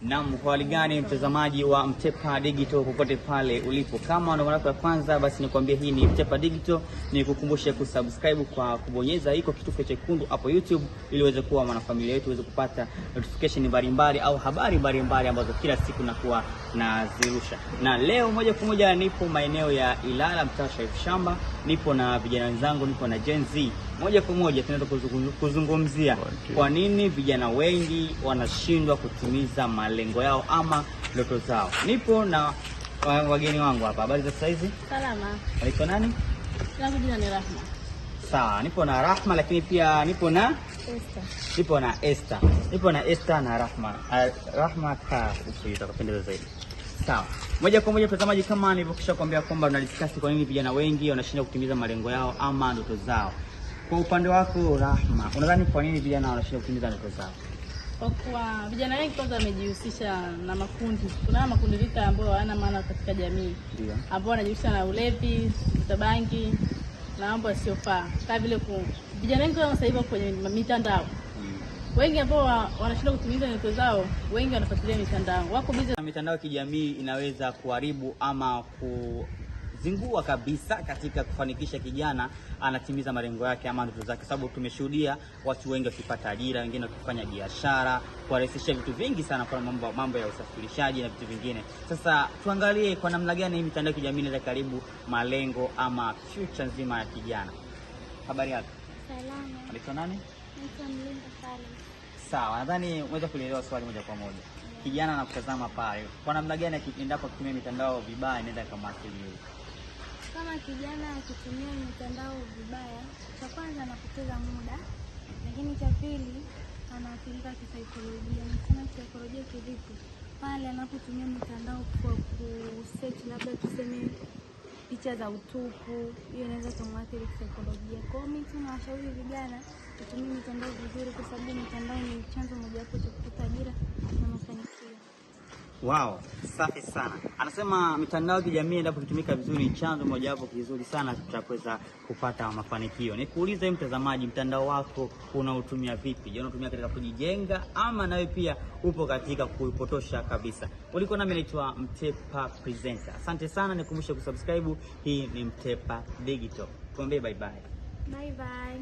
Na kwa hali gani mtazamaji wa Mtepa Digital popote pale ulipo, kama ndo mara ya kwanza basi nikwambie hii ni Mtepa Digital, nikukumbushe kusubscribe kwa kubonyeza iko kitufe chekundu hapo YouTube ili uweze kuwa mwanafamilia yetu, uweze kupata notification mbalimbali au habari mbalimbali ambazo kila siku nakuwa nazirusha. Na leo moja kwa moja nipo maeneo ya Ilala, mtaa Sharifu Shamba, nipo na vijana wenzangu, nipo na Gen Z. Moja kwa moja tunaenda kuzungumzia kwa nini vijana wengi wanashindwa kutimiza malengo yao ama ndoto zao. Nipo na wageni wangu hapa. Habari za sasa hizi? Salama. Unaitwa nani? Langu jina ni Rahma. Sawa, nipo na Rahma, lakini pia nipo na Esther. Nipo na Esther. Nipo na Esther na Rahma. Rahma ka utakapendeza zaidi. Sawa. Moja kwa moja mtazamaji, kama nilivyokwisha kuambia kwamba tunadiscuss kwa nini vijana wengi wanashindwa kutimiza malengo yao ama ndoto zao. Kwa upande wako Rahma, unadhani kwa nini vijana wanashindwa kutimiza ndoto zao? Kwa kuwa vijana wengi kwanza wamejihusisha na makundi. Kuna makundi rika ambayo hawana maana katika jamii. Ndio. Ambao wanajihusisha na ulevi, bangi na mambo yasiyofaa. Kama vile vijana wengi sasa hivi kwenye mitandao. Wengi ambao wanashindwa kutimiza ndoto zao, wengi wanafuatilia mitandao. Wako busy na mitandao ya kijamii, inaweza kuharibu ama kuzingua kabisa katika kufanikisha kijana anatimiza malengo yake ama ndoto zake, sababu tumeshuhudia watu wengi wakipata ajira, wengine wakifanya biashara, kurahisisha vitu vingi sana kwa mambo ya usafirishaji na vitu vingine. Sasa tuangalie kwa namna gani hii mitandao ya kijamii inaweza karibu malengo ama future nzima ya kijana. Habari yako? Salama. Unaitwa nani? Naitwa Mlinda Salim. Sawa, nadhani unaweza kuelewa swali moja kwa moja. Kijana anakutazama pale, kwa namna gani endapo kutumia mitandao vibaya inaweza kumwathiri? Kama kijana akitumia mitandao vibaya, cha kwanza anapoteza muda, lakini cha pili anaathirika kisaikolojia. Nasema kisaikolojia kivipi? Pale anapotumia mitandao kwa kusearch labda tuseme picha za utupu, hiyo inaweza kumwathiri kisaikolojia. Kwa hiyo mimi tunawashauri vijana kutumia mitandao vizuri, kwa sababu mitandao ni chanzo mojawapo cha kupata ajira na mafanikio. Wow, safi sana. Anasema mitandao ya kijamii endapo kutumika vizuri ni chanzo mojawapo kizuri sana cha kuweza kupata mafanikio. Nikuulize mtazamaji, mtandao wako unautumia vipi? Je, unatumia katika kujijenga ama nawe pia upo katika kuipotosha kabisa? Ulikuwa nami naitwa Mtepa Presenter. Asante sana, nikukumbusha kusubscribe. Hii ni Mtepa Digital. Tuambie bye bye. Bye bye.